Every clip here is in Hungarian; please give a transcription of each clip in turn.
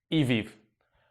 IWIW.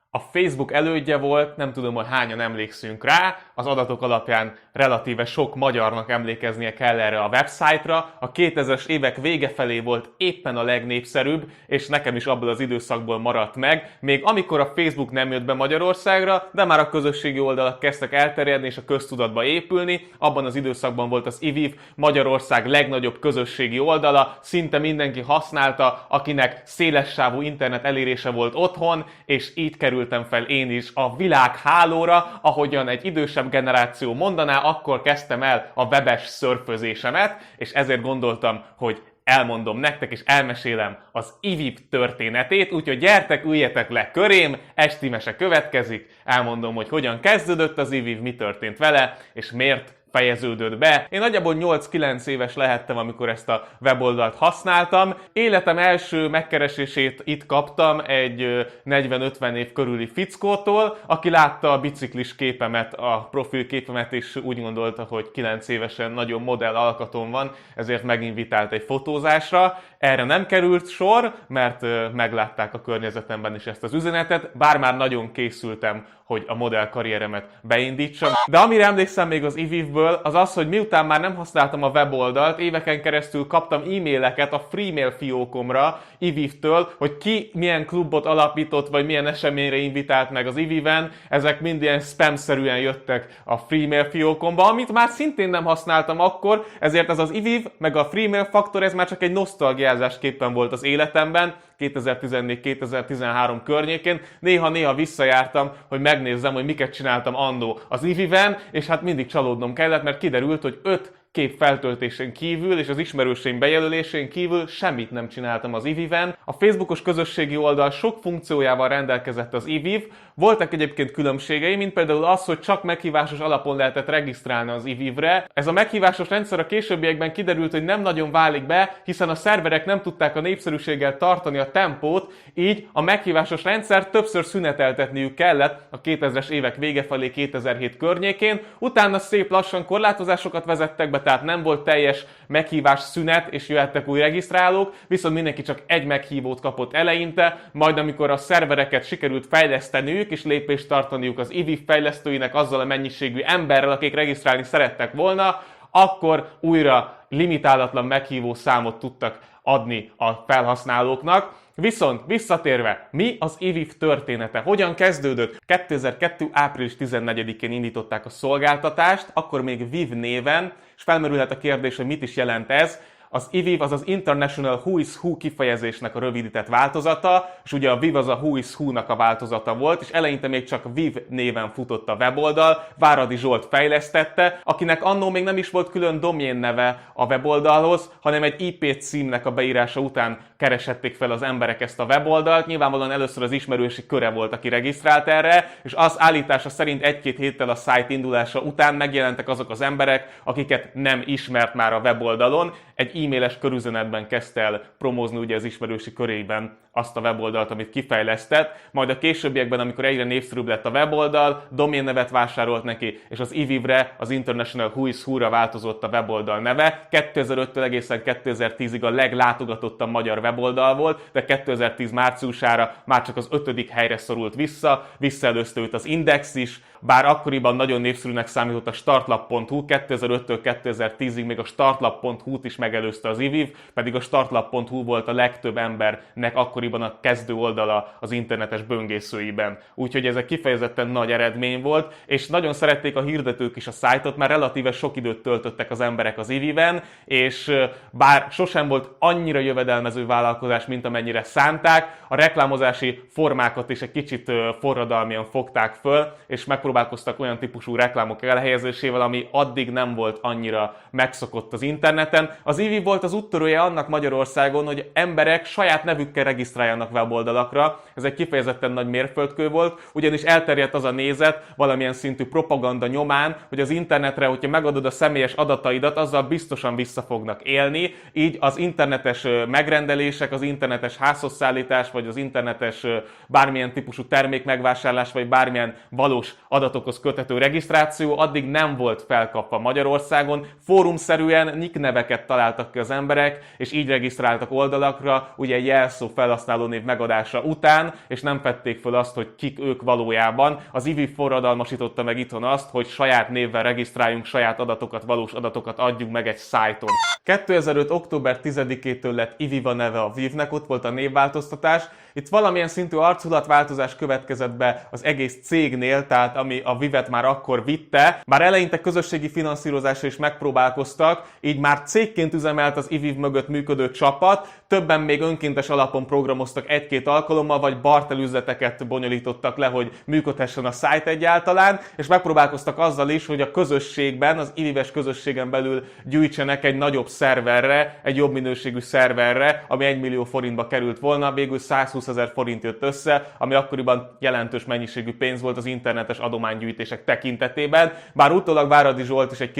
A Facebook elődje volt, nem tudom, hogy hányan emlékszünk rá, az adatok alapján relatíve sok magyarnak emlékeznie kell erre a websájtra. A 2000-es évek vége felé volt éppen a legnépszerűbb, és nekem is abból az időszakból maradt meg, még amikor a Facebook nem jött be Magyarországra, de már a közösségi oldalak kezdtek elterjedni és a köztudatba épülni. Abban az időszakban volt az IWIW, Magyarország legnagyobb közösségi oldala, szinte mindenki használta, akinek szélessávú internet elérése volt otthon, és így kerültem fel én is a világhálóra, ahogyan egy idősebb generáció mondaná, akkor kezdtem el a webes szörfözésemet, és ezért gondoltam, hogy elmondom nektek, és elmesélem az IWIW történetét, úgyhogy gyertek, üljetek le körém, esti mese következik, elmondom, hogy hogyan kezdődött az IWIW, mi történt vele, és miért fejeződött be. Én nagyjából 8-9 éves lehettem, amikor ezt a weboldalt használtam. Életem első megkeresését itt kaptam egy 40-50 év körüli fickótól, aki látta a biciklis képemet, a profilképemet, és úgy gondolta, hogy 9 évesen nagyon modell alkatom van, ezért meginvitált egy fotózásra. Erre nem került sor, mert meglátták a környezetemben is ezt az üzenetet, bár már nagyon készültem, hogy a modell karrieremet beindítsam. De amire emlékszem még az IWIW-ből, az az, hogy miután már nem használtam a weboldalt, éveken keresztül kaptam e-maileket a freemail fiókomra IWIW-től, hogy ki milyen klubot alapított, vagy milyen eseményre invitált meg az IWIW-en. Ezek mind ilyen spam-szerűen jöttek a freemail fiókomba, amit már szintén nem használtam akkor, ezért ez az IWIW, meg a freemail faktor, ez már csak egy nosztalgiázásképpen volt az életemben, 2014-2013 környékén. Néha-néha visszajártam, hogy megnézzem, hogy miket csináltam annó az IWIW-en, és hát mindig csalódnom kellett, mert kiderült, hogy 5 kép feltöltésén kívül és az ismerőseim bejelölésén kívül semmit nem csináltam az IWIW-en. A Facebookos közösségi oldal sok funkciójával rendelkezett az IWIW. Voltak egyébként különbségei, mint például az, hogy csak meghívásos alapon lehetett regisztrálni az IWIW-re. Ez a meghívásos rendszer a későbbiekben kiderült, hogy nem nagyon válik be, hiszen a szerverek nem tudták a népszerűséggel tartani a tempót, így a meghívásos rendszer többször szüneteltetniük kellett a 2000-es évek vége felé 2007 környékén. Utána szép lassan korlátozásokat vezettek be, tehát nem volt teljes meghívás szünet, és jöhettek új regisztrálók, viszont mindenki csak egy meghívót kapott eleinte, majd amikor a szervereket sikerült fejleszteniük, és lépést tartaniuk az IWIW fejlesztőinek azzal a mennyiségű emberrel, akik regisztrálni szerettek volna, akkor újra limitálatlan meghívó számot tudtak adni a felhasználóknak. Viszont visszatérve, mi az IWIW története? Hogyan kezdődött? 2002. április 14-én indították a szolgáltatást, akkor még WIW néven, és felmerülhet a kérdés, hogy mit is jelent ez. Az IWIW az az International Who is Who kifejezésnek a rövidített változata, és ugye a WIW az a Who is Who-nak a változata volt, és eleinte még csak WIW néven futott a weboldal, Váradi Zsolt fejlesztette, akinek annó még nem is volt külön domén neve a weboldalhoz, hanem egy IP címnek a beírása után keresették fel az emberek ezt a weboldalt. Nyilvánvalóan először az ismerősi köre volt, aki regisztrált erre, és az állítása szerint 1-2 héttel a szájt indulása után megjelentek azok az emberek, akiket nem ismert már a weboldalon. Egy e-mailes körüzenetben kezdte el promózni ugye az ismerősi körében azt a weboldalt, amit kifejlesztett, majd a későbbiekben, amikor egyre népszerűbb lett a weboldal, doménnevet vásárolt neki, és az IWIW-re, az International Who is Who-ra változott a weboldal neve. 2005-től egészen 2010-ig a leglátogatottabb magyar weboldal volt, de 2010 márciusára már csak az 5. helyre szorult visszaelőzte őt az Index is, bár akkoriban nagyon népszerűnek számított a startlap.hu, 2005-től 2010-ig még a startlap.hu-t is megelőzte az IWIW, pedig a startlap.hu volt a legtöbb embernek akkoriban a kezdő oldala az internetes böngészőiben. Úgyhogy ez egy kifejezetten nagy eredmény volt, és nagyon szerették a hirdetők is a szájtot, mert relatíve sok időt töltöttek az emberek az IWIW-en, és bár sosem volt annyira jövedelmező vállalkozás, mint amennyire szánták, a reklámozási formákat is egy kicsit forradalmian fogták föl, és megpróbálkoztak olyan típusú reklámok elhelyezésével, ami addig nem volt annyira megszokott az interneten. Az IWIW volt az úttörője annak Magyarországon, hogy emberek saját nevükkel regisztráljanak weboldalakra. Ez egy kifejezetten nagy mérföldkő volt, ugyanis elterjedt az a nézet valamilyen szintű propaganda nyomán, hogy az internetre, hogyha megadod a személyes adataidat, azzal biztosan vissza fognak élni. Így az internetes megrendelések, az internetes házhozszállítás, vagy az internetes bármilyen típusú termék megvásárlás, vagy bármilyen valós adatokhoz köthető regisztráció addig nem volt felkapva Magyarországon. Fórumszerűen nick neveket találtak ki az emberek, és így regisztráltak oldalakra, ugye jelszó felhasználónév megadása után, és nem fedték föl azt, hogy kik ők valójában. Az IWIW forradalmasította meg itthon azt, hogy saját névvel regisztráljunk, saját adatokat, valós adatokat adjunk meg egy szájton. 2005. október 10-től lett IWIW A neve a WIW-nek, ott volt a névváltoztatás. Itt valamilyen szintű arculatváltozás következett be az egész cégnél, tehát ami a WIW-et már akkor vitte. Bár eleinte közösségi finanszírozásra is megpróbálkoztak, így már cégként üzemelt az IWIW mögött működő csapat, többen még önkéntes alapon programoztak egy-két alkalommal, vagy barterüzleteket bonyolítottak le, hogy működhessen a szájt egyáltalán, és megpróbálkoztak azzal is, hogy a közösségben, az IWIW-es közösségen belül gyűjtsenek egy nagyobb szerverre, egy jobb minőségű szerverre, ami 1 millió forintba került volna, végül 120 000 forint jött össze, ami akkoriban jelentős mennyiségű pénz volt az internetes adománygyűjtések tekintetében. Bár utólag Váradi Zsolt is egy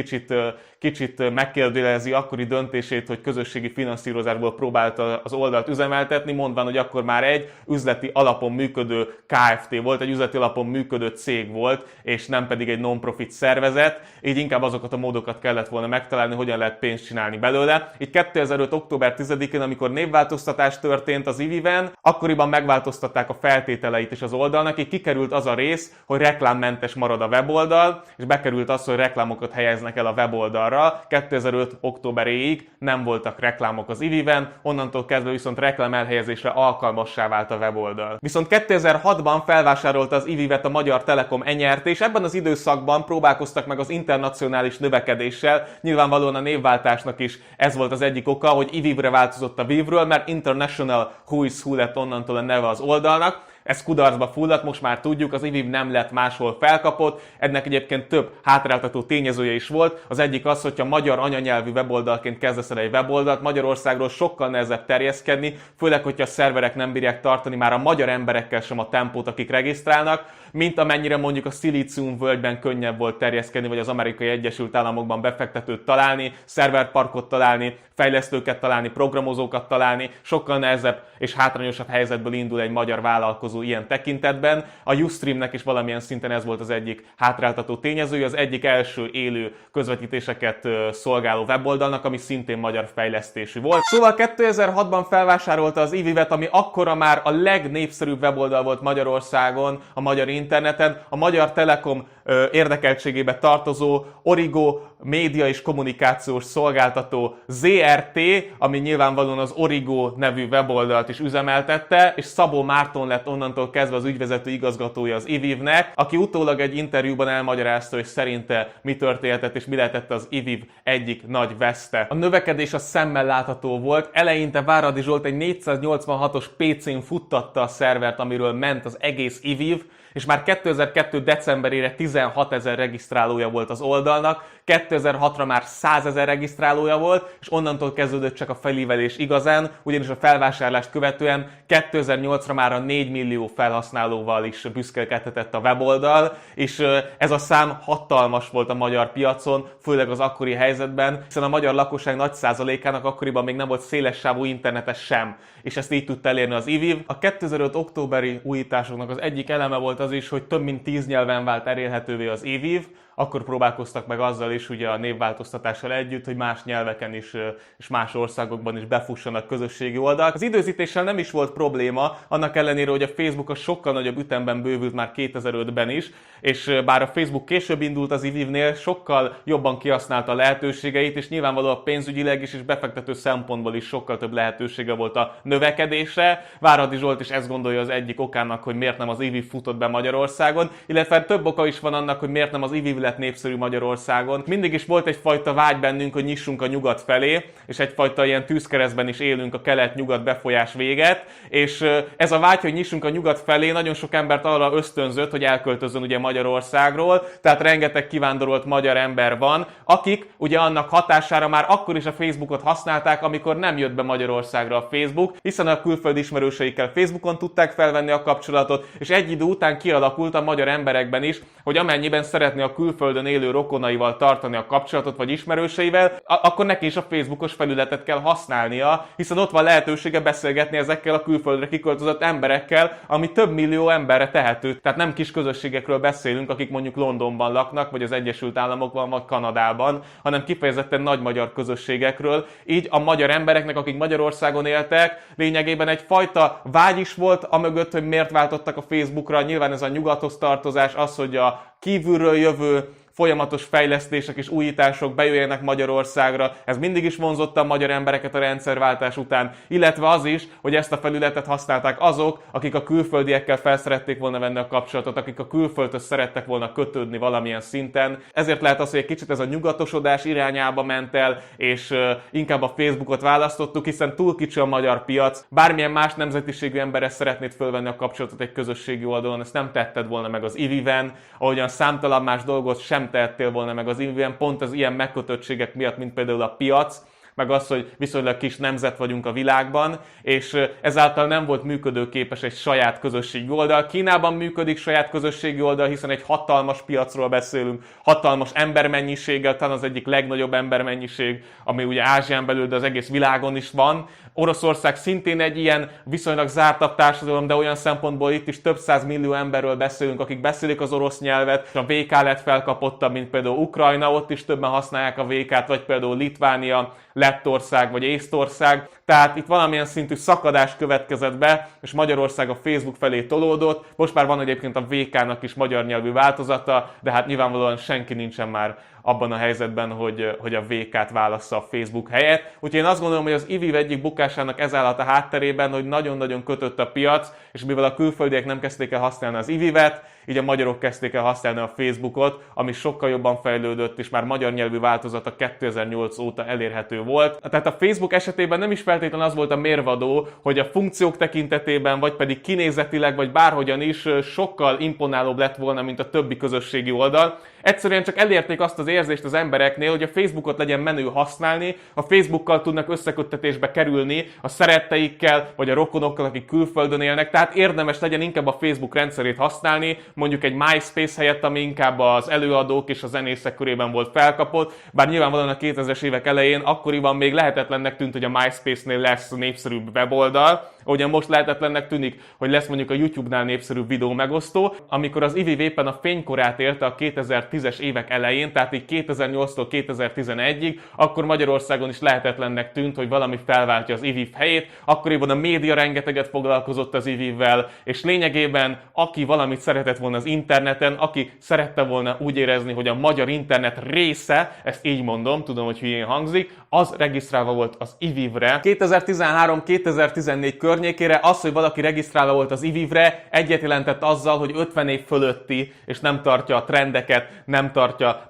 kicsit megkérdőjelezi akkori döntését, hogy közösségi finanszírozásból próbálta az oldalt üzemeltetni, mondván, hogy akkor már egy üzleti alapon működő Kft. Volt, egy üzleti alapon működő cég volt, és nem pedig egy non-profit szervezet, így inkább azokat a módokat kellett volna megtalálni, hogyan lehet pénzt csinálni belőle. Így 2005. október 10-én, amikor névváltoztatás történt az IWIW-en, akkoriban megváltoztatták a feltételeit is az oldalnak, így kikerült az a rész, hogy reklámmentes marad a weboldal, és bekerült az, hogy reklámokat helyeznek el a weboldalra. 2005. októberéig nem voltak reklámok az IWIW-en, onnantól kezdve viszont reklám elhelyezésre alkalmassá vált a weboldal. Viszont 2006-ban felvásárolta az IWIW-et a Magyar Telekom enyerté, és ebben az időszakban próbálkoztak meg az internacionális növekedéssel. Nyilvánvalóan a névváltásnak is ez volt az egyik oka, hogy IWIW-re változott a WIW-ről, mert International Who is Who lett onnantól a neve az oldalnak. Ez kudarcba fulladt, most már tudjuk, az IWIW nem lett máshol felkapott, ennek egyébként több hátráltató tényezője is volt. Az egyik az, hogyha magyar anyanyelvű weboldalként kezdesz el egy weboldalt, Magyarországról sokkal nehezebb terjeszkedni, főleg, hogyha a szerverek nem bírják tartani már a magyar emberekkel sem a tempót, akik regisztrálnak, mint amennyire mondjuk a Szilícium völgyben könnyebb volt terjeszkedni, vagy az Amerikai Egyesült Államokban befektetőt találni, szerverparkot találni, fejlesztőket találni, programozókat találni, sokkal nehezebb és hátrányosabb helyzetből indul egy magyar vállalkozó ilyen tekintetben. A Ustreamnek is valamilyen szinten ez volt az egyik hátráltató tényezője, az egyik első élő közvetítéseket szolgáló weboldalnak, ami szintén magyar fejlesztésű volt. Szóval 2006-ban felvásárolta az IWIW-et, ami akkora már a legnépszerűbb weboldal volt Magyarországon, a magyar interneten, a Magyar Telekom érdekeltségébe tartozó Origo média és kommunikációs szolgáltató ZRT, ami nyilvánvalóan az Origo nevű weboldalt is üzemeltette, és Szabó Márton lett onnantól kezdve az ügyvezető igazgatója az IWIW-nek, aki utólag egy interjúban elmagyarázta, hogy szerinte mi történhetett és mi lehetett az IWIW egyik nagy veszte. A növekedés a szemmel látható volt, eleinte Váradi Zsolt egy 486-os PC-n futtatta a szervert, amiről ment az egész IWIW, és már 2002. decemberére 16 000 regisztrálója volt az oldalnak, 2006-ra már 100 000 regisztrálója volt, és onnantól kezdődött csak a felívelés igazán, ugyanis a felvásárlást követően 2008-ra már a 4 millió felhasználóval is büszkélkedhetett a weboldal, és ez a szám hatalmas volt a magyar piacon, főleg az akkori helyzetben, hiszen a magyar lakosság nagy százalékának akkoriban még nem volt szélessávú internetes sem, és ezt így tudta elérni az IWIW. A 2005. októberi újításoknak az egyik eleme volt az is, hogy több mint 10 nyelven vált elérhetővé az IWIW. Akkor próbálkoztak meg azzal is, ugye a névváltoztatással együtt, hogy más nyelveken is és más országokban is befussanak közösségi oldalak. Az időzítéssel nem is volt probléma, annak ellenére, hogy a Facebook a sokkal nagyobb ütemben bővült már 2005-ben is, és bár a Facebook később indult az IWIW-nél, sokkal jobban kihasználta a lehetőségeit, és nyilvánvalóan pénzügyileg is és befektető szempontból is sokkal több lehetősége volt a növekedésre. Váradi Zsolt is ezt gondolja az egyik okának, hogy miért nem az IWIW futott be Magyarországon, illetve több oka is van annak, hogy miért nem az IWIW lett népszerű Magyarországon. Mindig is volt egyfajta vágy bennünk, hogy nyissunk a nyugat felé, és egyfajta ilyen tűzkeresztben is élünk a kelet-nyugat befolyás véget, és ez a vágy, hogy nyissunk a nyugat felé, nagyon sok embert arra ösztönzött, hogy elköltözzön ugye Magyarországról, tehát rengeteg kivándorolt magyar ember van, akik ugye annak hatására már akkor is a Facebookot használták, amikor nem jött be Magyarországra a Facebook, hiszen a külföldi ismerőseikkel Facebookon tudták felvenni a kapcsolatot, és egy idő után kialakult a magyar emberekben is, hogy amennyiben szeretné a külföldi külföldön élő rokonaival tartani a kapcsolatot, vagy ismerőseivel, akkor neki is a Facebookos felületet kell használnia, hiszen ott van lehetősége beszélgetni ezekkel a külföldre kiköltözött emberekkel, ami több millió emberre tehető. Tehát nem kis közösségekről beszélünk, akik mondjuk Londonban laknak, vagy az Egyesült Államokban, vagy Kanadában, hanem kifejezetten nagy magyar közösségekről. Így a magyar embereknek, akik Magyarországon éltek, lényegében egyfajta vágy is volt amögött, hogy miért váltottak a Facebookra. Nyilván ez a nyugathoz tartozás, az, hogy a kívülről jövő folyamatos fejlesztések és újítások bejöjjenek Magyarországra. Ez mindig is vonzotta a magyar embereket a rendszerváltás után, illetve az is, hogy ezt a felületet használták azok, akik a külföldiekkel felszerették volna venni a kapcsolatot, akik a külföldhöz szerettek volna kötődni valamilyen szinten. Ezért lehet az, hogy egy kicsit ez a nyugatosodás irányába ment el, és inkább a Facebookot választottuk, hiszen túl kicsi a magyar piac. Bármilyen más nemzetiségű emberrel szeretnéd fölvenni a kapcsolatot egy közösségi oldalon, ezt nem tetted volna meg az IWIW-en, ahogyan számtalan más dolgot sem tehettél volna meg az IWIW-en, pont az ilyen megkötöttségek miatt, mint például a piac, meg az, hogy viszonylag kis nemzet vagyunk a világban, és ezáltal nem volt működőképes egy saját közösségi oldal. Kínában működik saját közösségi oldal, hiszen egy hatalmas piacról beszélünk, hatalmas embermennyiséggel, talán az egyik legnagyobb embermennyiség, ami ugye Ázsián belül, de az egész világon is van. Oroszország szintén egy ilyen viszonylag zártabb társadalom, de olyan szempontból itt is több százmillió emberről beszélünk, akik beszélik az orosz nyelvet. A VK lett felkapottabb, mint például Ukrajna, ott is többen használják a VK-t, vagy például Litvánia, Lettország vagy Észtország. Tehát itt valamilyen szintű szakadás következett be, és Magyarország a Facebook felé tolódott. Most már van egyébként a VK-nak is magyar nyelvű változata, de hát nyilvánvalóan senki nincsen már abban a helyzetben, hogy a VK-t válassza a Facebook helyett. Úgyhogy én azt gondolom, hogy az IWIW egyik bukásának ez állat a hátterében, hogy nagyon-nagyon kötött a piac, és mivel a külföldiek nem kezdték el használni az IWIW-et, így a magyarok kezdték el használni a Facebookot, ami sokkal jobban fejlődött, és már magyar nyelvű változata 2008 óta elérhető volt. Tehát a Facebook esetében nem is feltétlenül az volt a mérvadó, hogy a funkciók tekintetében, vagy pedig kinézetileg, vagy bárhogyan is sokkal imponálóbb lett volna, mint a többi közösségi oldal. Egyszerűen csak elérték azt az érzést az embereknél, hogy a Facebookot legyen menő használni, a Facebookkal tudnak összeköttetésbe kerülni a szeretteikkel, vagy a rokonokkal, akik külföldön élnek, tehát érdemes legyen inkább a Facebook rendszerét használni, mondjuk egy MySpace helyett, ami inkább az előadók és a zenészek körében volt felkapott, bár nyilvánvalóan a 2000-es évek elején akkoriban még lehetetlennek tűnt, hogy a MySpace-nél lesz népszerűbb weboldal, ahogyan most lehetetlennek tűnik, hogy lesz mondjuk a YouTube-nál népszerűbb videó megosztó. Amikor az IWIW éppen a fénykorát élte a 2010-es évek elején, tehát így 2008-tól 2011-ig, akkor Magyarországon is lehetetlennek tűnt, hogy valami felváltja az IWIW helyét. Akkoriban a média rengeteget foglalkozott az IWIW-vel, és lényegében aki valamit szeretett volna az interneten, aki szerette volna úgy érezni, hogy a magyar internet része, ezt így mondom, tudom, hogy hülyén hangzik, az regisztrálva volt az IWIW-re. 2013-2014 környékére az, hogy valaki regisztrálva volt az IWIW-re, egyet jelentett azzal, hogy 50 év fölötti, és nem tartja a trendeket, nem tartja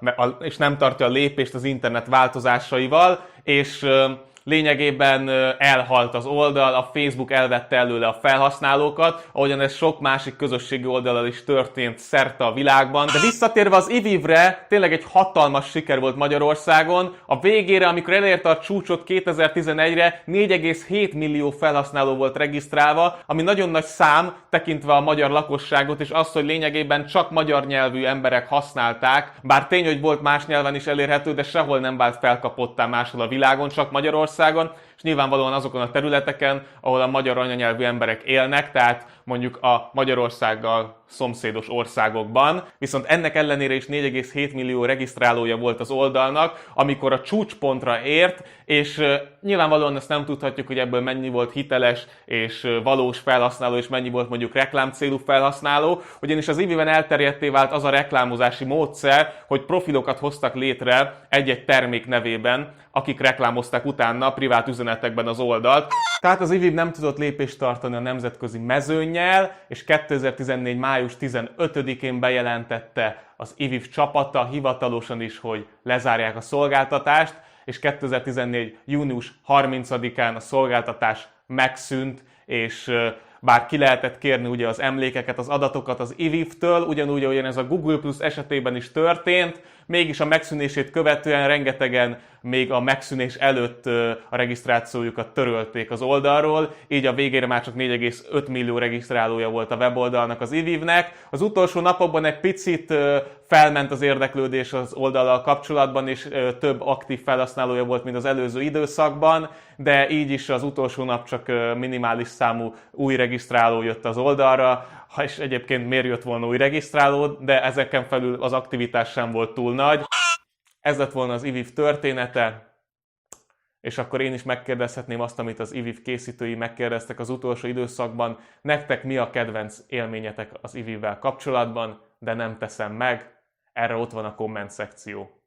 a lépést az internet változásaival, és lényegében elhalt az oldal, a Facebook elvette előle a felhasználókat, ahogyan ez sok másik közösségi oldallal is történt szerte a világban. De visszatérve az IWIW-re, tényleg egy hatalmas siker volt Magyarországon. A végére, amikor elérte a csúcsot 2011-re, 4,7 millió felhasználó volt regisztrálva, ami nagyon nagy szám, tekintve a magyar lakosságot, és azt, hogy lényegében csak magyar nyelvű emberek használták, bár tény, hogy volt más nyelven is elérhető, de sehol nem vált felkapottá máshol a világon, csak Magyarországon, és nyilvánvalóan azokon a területeken, ahol a magyar anyanyelvű emberek élnek, tehát mondjuk a Magyarországgal szomszédos országokban. Viszont ennek ellenére is 4,7 millió regisztrálója volt az oldalnak, amikor a csúcspontra ért, és nyilvánvalóan ezt nem tudhatjuk, hogy ebből mennyi volt hiteles és valós felhasználó, és mennyi volt mondjuk reklámcélú felhasználó, ugyanis az IWIW-en elterjedté vált az a reklámozási módszer, hogy profilokat hoztak létre egy-egy termék nevében, akik reklámozták utána privát üzenetekben az oldalt. Tehát az IWIW nem tudott lépést tartani a nemzetközi mezőnnyel, és 2014. május 15-én bejelentette az IWIW csapata hivatalosan is, hogy lezárják a szolgáltatást, és 2014. június 30-án a szolgáltatás megszűnt, és bár ki lehetett kérni ugye az emlékeket, az adatokat az IWIW-től, ugyanúgy, ahogyan ez a Google Plus esetében is történt, Mégis a megszűnését követően rengetegen még a megszűnés előtt a regisztrációjukat törölték az oldalról, így a végére már csak 4,5 millió regisztrálója volt a weboldalnak, az IWIW-nek. Az utolsó napokban egy picit felment az érdeklődés az oldallal kapcsolatban, és több aktív felhasználója volt, mint az előző időszakban, de így is az utolsó nap csak minimális számú új regisztráló jött az oldalra, és egyébként miért jött volna új regisztráló, de ezeken felül az aktivitás sem volt túl nagy. Ez lett volna az IWIW története, és akkor én is megkérdezhetném azt, amit az IWIW készítői megkérdeztek az utolsó időszakban. Nektek mi a kedvenc élményetek az IWIW-vel kapcsolatban, de nem teszem meg, erre ott van a komment szekció.